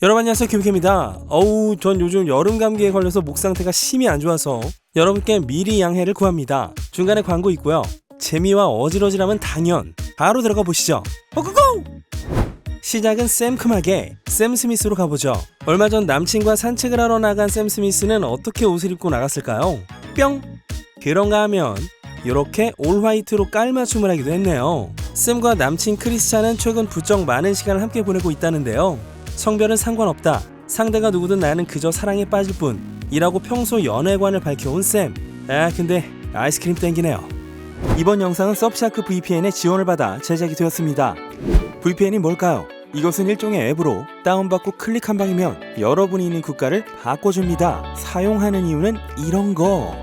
여러분 안녕하세요, 큐비케입니다. 전 요즘 여름 감기에 걸려서 목 상태가 심히 안 좋아서 여러분께 미리 양해를 구합니다. 중간에 광고 있고요. 재미와 어지러지라면 당연. 바로 들어가 보시죠. 고고고! 시작은 샘큼하게 샘 스미스로 가보죠. 얼마 전 남친과 산책을 하러 나간 샘 스미스는 어떻게 옷을 입고 나갔을까요? 뿅! 그런가 하면 이렇게 올 화이트로 깔맞춤을 하기도 했네요. 샘과 남친 크리스찬은 최근 부쩍 많은 시간을 함께 보내고 있다는데요. 성별은 상관없다. 상대가 누구든 나는 그저 사랑에 빠질 뿐 이라고 평소 연애관을 밝혀온 샘. 근데 아이스크림 땡기네요. 이번 영상은 서브샤크 VPN의 지원을 받아 제작이 되었습니다. VPN이 뭘까요? 이것은 일종의 앱으로 다운받고 클릭 한 방이면 여러분이 있는 국가를 바꿔줍니다. 사용하는 이유는 이런 거.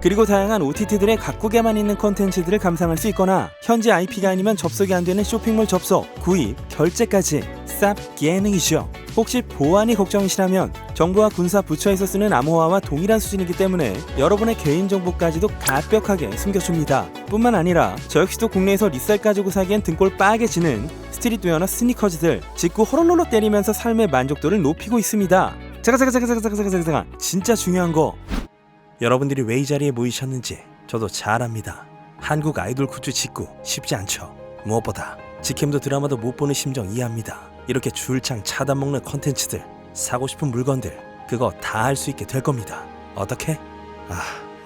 그리고 다양한 OTT들의 각국에만 있는 콘텐츠들을 감상할 수 있거나 현지 IP가 아니면 접속이 안 되는 쇼핑몰 접속, 구입, 결제까지 쌉 기능이죠. 혹시 보안이 걱정이시라면 정부와 군사 부처에서 쓰는 암호화와 동일한 수준이기 때문에 여러분의 개인정보까지도 가벽하게 숨겨줍니다. 뿐만 아니라 저 역시도 국내에서 리셀 가지고 사기엔 등골 빠개지는 스트릿웨어나 스니커즈들 직구 호롤롤로 때리면서 삶의 만족도를 높이고 있습니다. 잠깐 진짜 중요한 거, 여러분들이 왜 이 자리에 모이셨는지 저도 잘 압니다. 한국 아이돌 굿즈 직구 쉽지 않죠. 무엇보다 직캠도 드라마도 못 보는 심정 이해합니다. 이렇게 줄창 차단먹는 컨텐츠들, 사고 싶은 물건들 그거 다 할 수 있게 될 겁니다. 어떻게?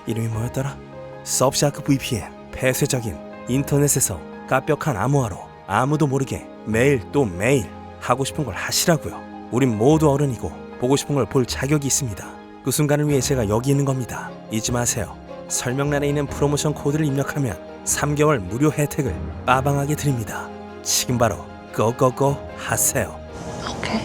이름이 뭐였더라? 서브샤크 VPN. 폐쇄적인 인터넷에서 까벽한 암호화로 아무도 모르게 매일 또 매일 하고 싶은 걸 하시라고요. 우린 모두 어른이고 보고 싶은 걸 볼 자격이 있습니다. 그 순간을 위해 제가 여기 있는 겁니다. 잊지 마세요. 설명란에 있는 프로모션 코드를 입력하면 3개월 무료 혜택을 빠방하게 드립니다. 지금 바로 고고고 하세요. 오케이.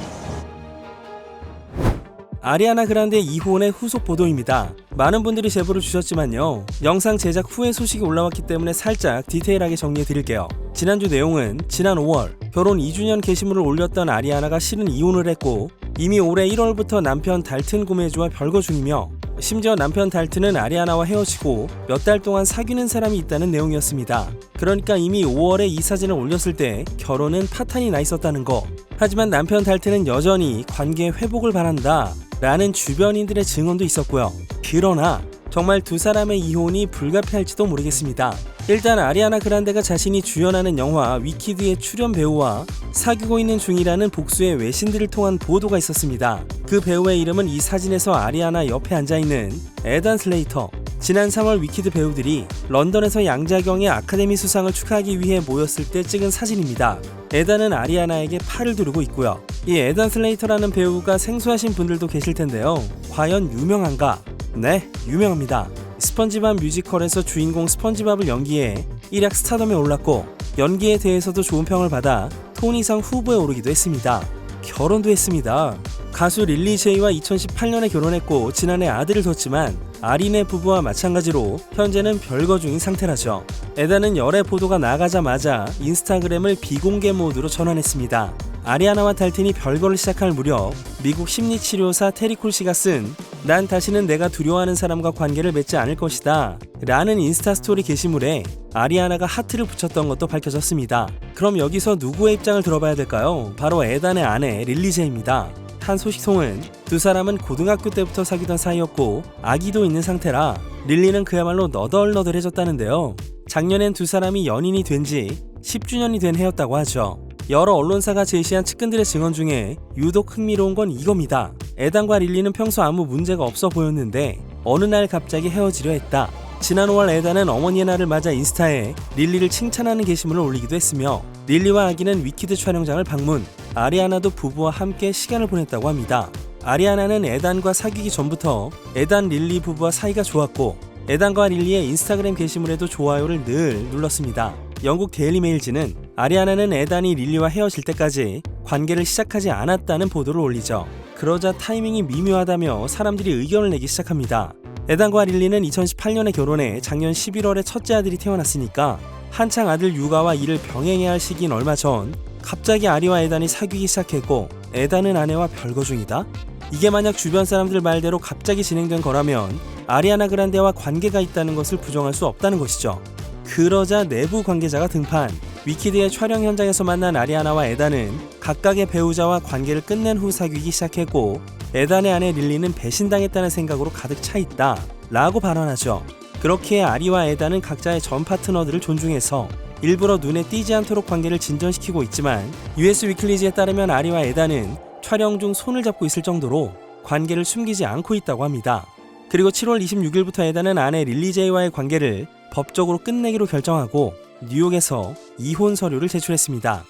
아리아나 그란데 이혼의 후속 보도입니다. 많은 분들이 제보를 주셨지만요, 영상 제작 후에 소식이 올라왔기 때문에 살짝 디테일하게 정리해 드릴게요. 지난주 내용은 지난 5월 결혼 2주년 게시물을 올렸던 아리아나가 실은 이혼을 했고 이미 올해 1월부터 남편 달튼 고메즈와 별거 중이며 심지어 남편 달튼은 아리아나와 헤어지고 몇 달 동안 사귀는 사람이 있다는 내용이었습니다. 그러니까 이미 5월에 이 사진을 올렸을 때 결혼은 파탄이 나 있었다는 거. 하지만 남편 달튼은 여전히 관계 회복을 바란다 라는 주변인들의 증언도 있었고요. 그러나 정말 두 사람의 이혼이 불가피할지도 모르겠습니다. 일단 아리아나 그란데가 자신이 주연하는 영화 위키드의 출연 배우와 사귀고 있는 중이라는 복수의 외신들을 통한 보도가 있었습니다. 그 배우의 이름은 이 사진에서 아리아나 옆에 앉아있는 에단 슬레이터. 지난 3월 위키드 배우들이 런던에서 양자경의 아카데미 수상을 축하하기 위해 모였을 때 찍은 사진입니다. 에단은 아리아나에게 팔을 두르고 있고요. 이 에단 슬레이터라는 배우가 생소하신 분들도 계실 텐데요. 과연 유명한가? 네, 유명합니다. 스펀지밥 뮤지컬에서 주인공 스펀지밥을 연기해 일약 스타덤에 올랐고 연기에 대해서도 좋은 평을 받아 토니상 후보에 오르기도 했습니다. 결혼도 했습니다. 가수 릴리 제이와 2018년에 결혼했고 지난해 아들을 뒀지만 아리네 부부와 마찬가지로 현재는 별거 중인 상태라죠. 에단은 열애 보도가 나가자마자 인스타그램을 비공개 모드로 전환했습니다. 아리아나와 달튼이 별거를 시작할 무렵 미국 심리치료사 테리 콜씨가 쓴 "난 다시는 내가 두려워하는 사람과 관계를 맺지 않을 것이다" 라는 인스타 스토리 게시물에 아리아나가 하트를 붙였던 것도 밝혀졌습니다. 그럼 여기서 누구의 입장을 들어봐야 될까요? 바로 에단의 아내 릴리 제이입니다. 한 소식통은 두 사람은 고등학교 때부터 사귀던 사이였고 아기도 있는 상태라 릴리는 그야말로 너덜너덜해졌다는데요. 작년엔 두 사람이 연인이 된 지 10주년이 된 해였다고 하죠. 여러 언론사가 제시한 측근들의 증언 중에 유독 흥미로운 건 이겁니다. 에단과 릴리는 평소 아무 문제가 없어 보였는데 어느 날 갑자기 헤어지려 했다. 지난 5월 에단은 어머니의 날을 맞아 인스타에 릴리를 칭찬하는 게시물을 올리기도 했으며 릴리와 아기는 위키드 촬영장을 방문, 아리아나도 부부와 함께 시간을 보냈다고 합니다. 아리아나는 에단과 사귀기 전부터 에단 릴리 부부와 사이가 좋았고 에단과 릴리의 인스타그램 게시물에도 좋아요를 늘 눌렀습니다. 영국 데일리메일지는 아리아나는 에단이 릴리와 헤어질 때까지 관계를 시작하지 않았다는 보도를 올리죠. 그러자 타이밍이 미묘하다며 사람들이 의견을 내기 시작합니다. 에단과 릴리는 2018년에 결혼해 작년 11월에 첫째 아들이 태어났으니까 한창 아들 육아와 일을 병행해야 할 시기인 얼마 전 갑자기 아리와 에단이 사귀기 시작했고 에단은 아내와 별거 중이다? 이게 만약 주변 사람들 말대로 갑자기 진행된 거라면 아리아나 그란데와 관계가 있다는 것을 부정할 수 없다는 것이죠. 그러자 내부 관계자가 등판. 위키드의 촬영 현장에서 만난 아리아나와 에단은 각각의 배우자와 관계를 끝낸 후 사귀기 시작했고 에단의 아내 릴리는 배신당했다는 생각으로 가득 차 있다 라고 발언하죠. 그렇기에 아리와 에단은 각자의 전 파트너들을 존중해서 일부러 눈에 띄지 않도록 관계를 진전시키고 있지만 US 위클리즈에 따르면 아리와 에단은 촬영 중 손을 잡고 있을 정도로 관계를 숨기지 않고 있다고 합니다. 그리고 7월 26일부터 에단은 아내 릴리 제이와의 관계를 법적으로 끝내기로 결정하고 뉴욕에서 이혼 서류를 제출했습니다.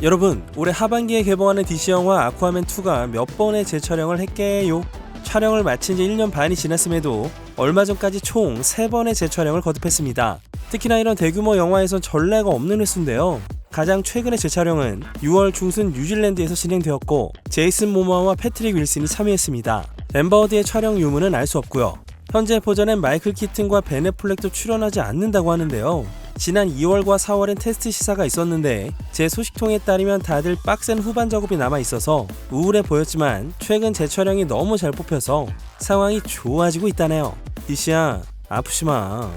여러분, 올해 하반기에 개봉하는 DC 영화 아쿠아맨2가 몇 번의 재촬영을 했게요? 촬영을 마친 지 1년 반이 지났음에도 얼마 전까지 총 3번의 재촬영을 거듭했습니다. 특히나 이런 대규모 영화에선 전례가 없는 횟수인데요. 가장 최근의 재촬영은 6월 중순 뉴질랜드에서 진행되었고 제이슨 모모아와 패트릭 윌슨이 참여했습니다. 엠버워드의 촬영 유무는 알 수 없고요. 현재 버전엔 마이클 키튼과 벤 애플렉도 출연하지 않는다고 하는데요. 지난 2월과 4월엔 테스트 시사가 있었는데 제 소식통에 따르면 다들 빡센 후반 작업이 남아있어서 우울해 보였지만 최근 재촬영이 너무 잘 뽑혀서 상황이 좋아지고 있다네요. DC야, 아프지마.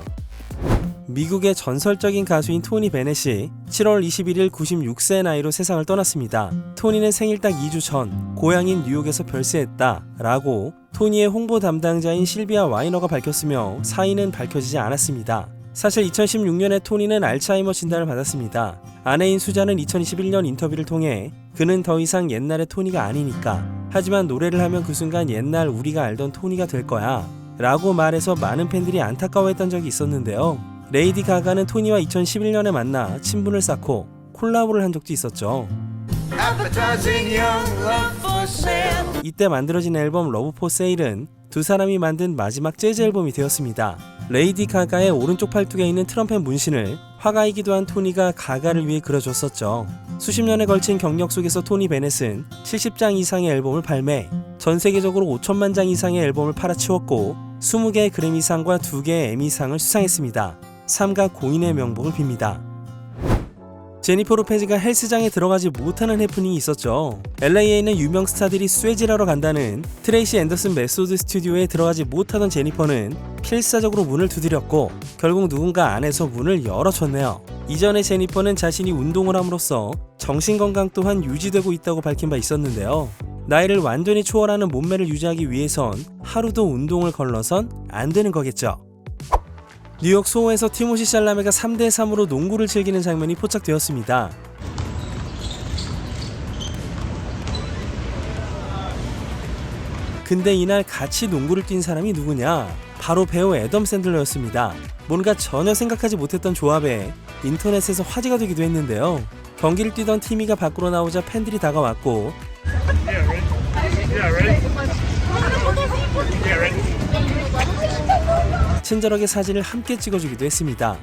미국의 전설적인 가수인 토니 베넷이 7월 21일 96세의 나이로 세상을 떠났습니다. 토니는 생일 딱 2주 전 고향인 뉴욕에서 별세했다 라고 토니의 홍보 담당자인 실비아 와이너가 밝혔으며 사인은 밝혀지지 않았습니다. 사실 2016년에 토니는 알츠하이머 진단을 받았습니다. 아내인 수잔은 2021년 인터뷰를 통해 그는 더 이상 옛날의 토니가 아니니까, 하지만 노래를 하면 그 순간 옛날 우리가 알던 토니가 될 거야 라고 말해서 많은 팬들이 안타까워했던 적이 있었는데요. 레이디 가가는 토니와 2011년에 만나 친분을 쌓고 콜라보를 한 적도 있었죠. 이때 만들어진 앨범 러브 포 세일은 두 사람이 만든 마지막 재즈 앨범이 되었습니다. 레이디 가가의 오른쪽 팔뚝에 있는 트럼펫 문신을 화가이기도 한 토니가 가가를 위해 그려줬었죠. 수십 년에 걸친 경력 속에서 토니 베넷은 70장 이상의 앨범을 발매, 전 세계적으로 5천만 장 이상의 앨범을 팔아치웠고 20개의 그래미상과 2개의 에미상을 수상했습니다. 삼가 공인의 명복을 빕니다. 제니퍼 로페즈가 헬스장에 들어가지 못하는 해프닝이 있었죠. LA에 있는 유명 스타들이 쇠질하러 간다는 트레이시 앤더슨 메소드 스튜디오에 들어가지 못하던 제니퍼는 필사적으로 문을 두드렸고 결국 누군가 안에서 문을 열어줬네요. 이전에 제니퍼는 자신이 운동을 함으로써 정신건강 또한 유지되고 있다고 밝힌 바 있었는데요. 나이를 완전히 초월하는 몸매를 유지하기 위해선 하루도 운동을 걸러선 안 되는 거겠죠. 뉴욕 소호에서 티모시 샬라메가 3대3으로 농구를 즐기는 장면이 포착되었습니다. 근데 이날 같이 농구를 뛴 사람이 누구냐? 바로 배우 애덤 샌들러였습니다. 뭔가 전혀 생각하지 못했던 조합에 인터넷에서 화제가 되기도 했는데요. 경기를 뛰던 티미가 밖으로 나오자 팬들이 다가왔고 친절하게 사진을 함께 찍어주기도 했습니다.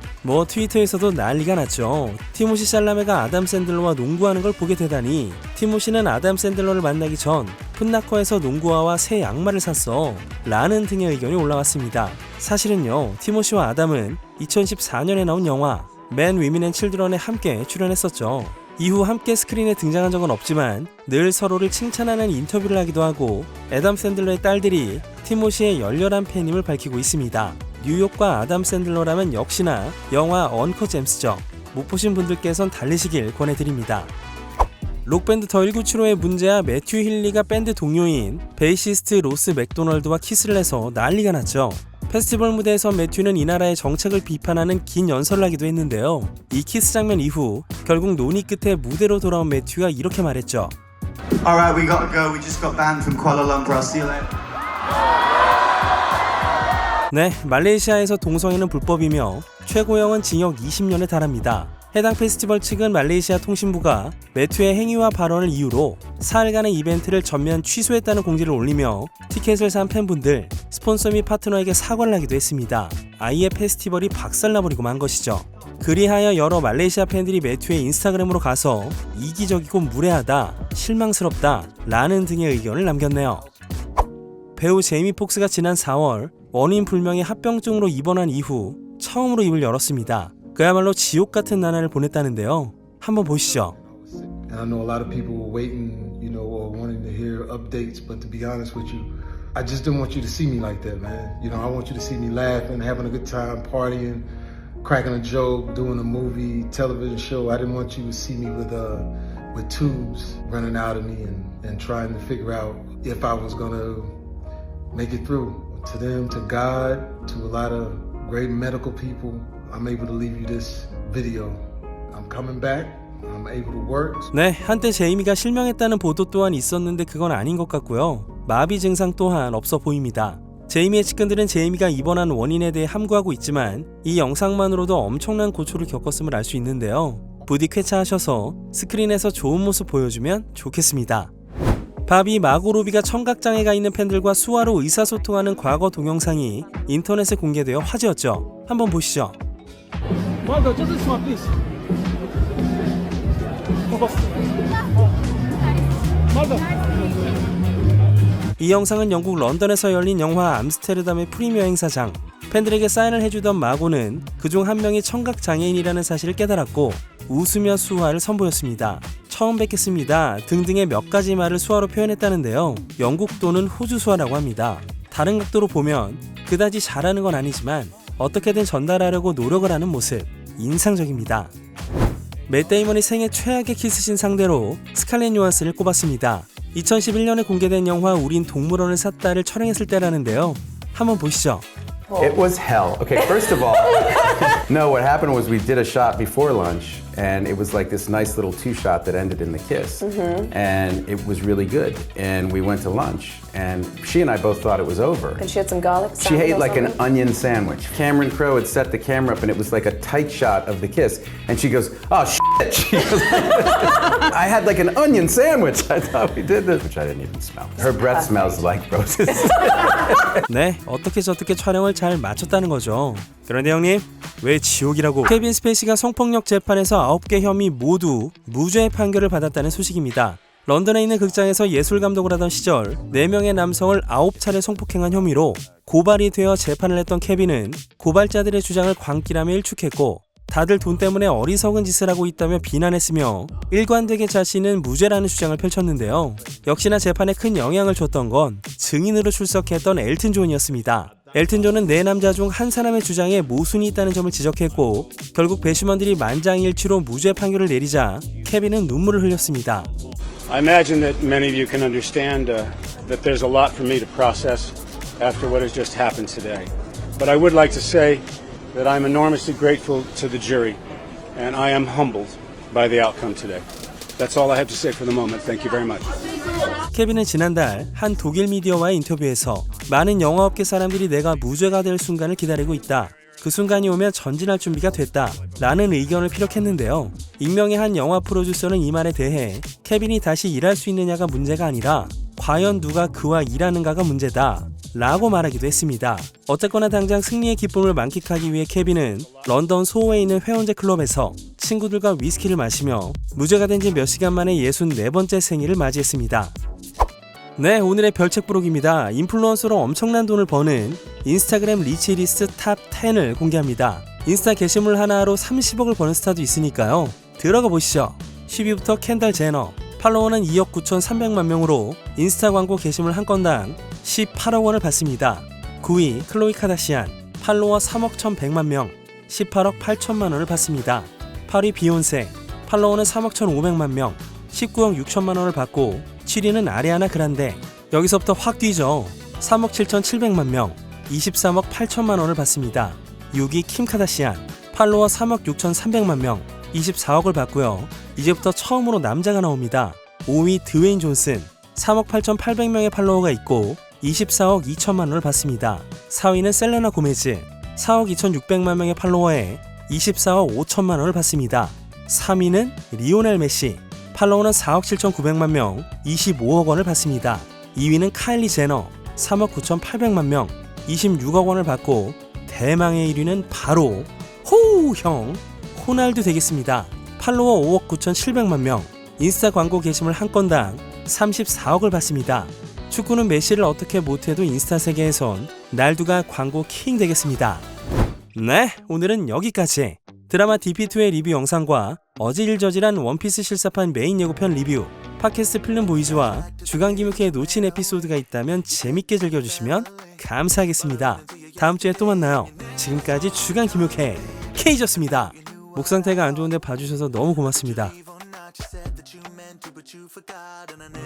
트위터에서도 난리가 났죠. 티모시 샬라메가 아담 샌들러와 농구하는 걸 보게 되다니, 티모시는 아담 샌들러를 만나기 전 풋나커에서 농구화와 새 양말을 샀어 라는 등의 의견이 올라왔습니다. 사실은요, 티모시와 아담은 2014년에 나온 영화 맨, 위민 앤 칠드런에 함께 출연했었죠. 이후 함께 스크린에 등장한 적은 없지만 늘 서로를 칭찬하는 인터뷰를 하기도 하고 애덤 샌들러의 딸들이 티모시의 열렬한 팬임을 밝히고 있습니다. 뉴욕과 아담 샌들러라면 역시나 영화 언커 잼스죠. 못 보신 분들께선 달리시길 권해드립니다. 록밴드 더 1975의 문제야 매튜 힐리가 밴드 동료인 베이시스트 로스 맥도널드와 키스를 해서 난리가 났죠. 페스티벌 무대에서 매튜는 이 나라의 정책을 비판하는 긴 연설을 하기도 했는데요. 이 키스 장면 이후 결국 논의 끝에 무대로 돌아온 매튜가 이렇게 말했죠. Alright, we gotta go. We just got banned from Kuala Lumpur. I'll see you later. 네, 말레이시아에서 동성애는 불법이며 최고형은 징역 20년에 달합니다. 해당 페스티벌 측은 말레이시아 통신부가 매튜의 행위와 발언을 이유로 사흘간의 이벤트를 전면 취소했다는 공지를 올리며 티켓을 산 팬분들, 스폰서 및 파트너에게 사과를 하기도 했습니다. 아예 페스티벌이 박살나버리고 만 것이죠. 그리하여 여러 말레이시아 팬들이 매튜의 인스타그램으로 가서 이기적이고 무례하다, 실망스럽다 라는 등의 의견을 남겼네요. 배우 제이미 폭스가 지난 4월 원인 불명의 합병증으로 입원한 이후 처음으로 입을 열었습니다. 그야말로 지옥 같은 나날을 보냈다는데요. 한번 보시죠. I know a lot of people were waiting, or wanting to hear updates, but to be honest with you, I just didn't want you to see me like that, man. I want you to see me laughing, having a good time, partying, cracking a joke, doing a movie, television show. I didn't want you to see me with tubes running out of me and trying to figure out if I was gonna make it through. To them, to God, to a lot of great medical people, I'm able to leave you this video. I'm coming back. I'm able to work. 네, 한때 제이미가 실명했다는 보도 또한 있었는데 그건 아닌 것 같고요. 마비 증상 또한 없어 보입니다. 제이미의 측근들은 제이미가 입원한 원인에 대해 함구하고 있지만 이 영상만으로도 엄청난 고초를 겪었음을 알 수 있는데요. 부디 쾌차하셔서 스크린에서 좋은 모습 보여주면 좋겠습니다. 바비 마고 로비가 청각장애가 있는 팬들과 수화로 의사소통하는 과거 동영상이 인터넷에 공개되어 화제였죠. 한번 보시죠. 이 영상은 영국 런던에서 열린 영화 암스테르담의 프리미어 행사장. 팬들에게 사인을 해주던 마고는 그중 한 명이 청각장애인이라는 사실을 깨달았고 웃으며 수화를 선보였습니다. 처음 뵙겠습니다 등등의 몇 가지 말을 수화로 표현했다는데요. 영국 또는 호주 수화라고 합니다. 다른 각도로 보면 그다지 잘하는 건 아니지만 어떻게든 전달하려고 노력을 하는 모습 인상적입니다. 맷 데이먼이 생애 최악의 키스신 상대로 스칼렛 요한슨을 꼽았습니다. 2011년에 공개된 영화 우린 동물원을 샀다를 촬영했을 때라는데요. 한번 보시죠. It was hell. Okay, first of all, no, what happened was we did a shot before lunch, and it was like this nice little two-shot that ended in the kiss. And it was really good. And we went to lunch, and she and I both thought it was over. And she had some garlic She sandwich ate or like an something? onion sandwich. Cameron Crowe had set the camera up, and it was like a tight shot of the kiss. And she goes, oh, shit. She goes, I had like an onion sandwich. I thought we did this, which I didn't even smell. Her breath smells like roses. 네, 어떻게 저렇게 촬영을 잘 마쳤다는 거죠. 그런데 형님, 왜 지옥이라고? 케빈 스페이시가 성폭력 재판에서 9개 혐의 모두 무죄 판결을 받았다는 소식입니다. 런던에 있는 극장에서 예술 감독을 하던 시절 4명의 남성을 9차례 성폭행한 혐의로 고발이 되어 재판을 했던 케빈은 고발자들의 주장을 광기라며 일축했고 다들 돈 때문에 어리석은 짓을 하고 있다며 비난했으며 일관되게 자신은 무죄라는 주장을 펼쳤는데요. 역시나 재판에 큰 영향을 줬던 건 증인으로 출석했던 엘튼 존이었습니다. 엘튼 존은 4남자 중 한 사람의 주장에 모순이 있다는 점을 지적했고 결국 배심원들이 만장일치로 무죄 판결을 내리자 케빈은 눈물을 흘렸습니다. I imagine that many of you can understand that there's a lot for me to process after what has just happened today. But I would like to say that I'm enormously grateful to the jury, and I am humbled by the outcome today. That's all I have to say for the moment. Thank you very much. 케빈은 지난달 한 독일 미디어와의 인터뷰에서 많은 영화업계 사람들이 내가 무죄가 될 순간을 기다리고 있다. 그 순간이 오면 전진할 준비가 됐다. 라는 의견을 피력했는데요. 익명의 한 영화 프로듀서는 이 말에 대해 케빈이 다시 일할 수 있느냐가 문제가 아니라 과연 누가 그와 일하는가가 문제다. 라고 말하기도 했습니다. 어쨌거나 당장 승리의 기쁨을 만끽하기 위해 케빈은 런던 소호에 있는 회원제 클럽에서 친구들과 위스키를 마시며 무죄가 된 지 몇 시간 만에 64번째 생일을 맞이했습니다. 네, 오늘의 별책 부록입니다. 인플루언서로 엄청난 돈을 버는 인스타그램 리치리스트 탑 10을 공개합니다. 인스타 게시물 하나로 30억을 버는 스타도 있으니까요. 들어가 보시죠. 10위부터 켄달 제너, 팔로워는 2억 9,300만 명으로 인스타 광고 게시물 한 건당 18억 원을 받습니다. 9위 클로이 카다시안, 팔로워 3억 1,100만 명, 18억 8천만 원을 받습니다. 8위 비욘세, 팔로워는 3억 1,500만 명, 19억 6천만 원을 받고 7위는 아리아나 그란데. 여기서부터 확 뛰죠. 3억 7,700만 명, 23억 8천만 원을 받습니다. 6위 킴 카다시안, 팔로워 3억 6,300만 명, 24억을 받고요. 이제부터 처음으로 남자가 나옵니다. 5위 드웨인 존슨, 3억 8,800명의 팔로워가 있고 24억 2천만 원을 받습니다. 4위는 셀레나 고메즈, 4억 2,600만 명의 팔로워에 24억 5천만 원을 받습니다. 3위는 리오넬 메시, 팔로워는 4억 7,900만 명, 25억 원을 받습니다. 2위는 카일리 제너, 3억 9,800만 명, 26억 원을 받고 대망의 1위는 바로 호우형 호날두 되겠습니다. 팔로워 5억 9,700만 명, 인스타 광고 게시물 한 건당 34억을 받습니다. 축구는 메시를 어떻게 못해도 인스타 세계에선 날두가 광고 킹 되겠습니다. 네, 오늘은 여기까지. 드라마 DP2의 리뷰 영상과 어질저질한 원피스 실사판 메인 예고편 리뷰, 팟캐스트 필름 보이즈와 주간 김육회에 놓친 에피소드가 있다면 재밌게 즐겨주시면 감사하겠습니다. 다음 주에 또 만나요. 지금까지 주간 김육회 K졌습니다. 목 상태가 안 좋은데 봐주셔서 너무 고맙습니다. Not you said that you meant to, but you forgot, and I never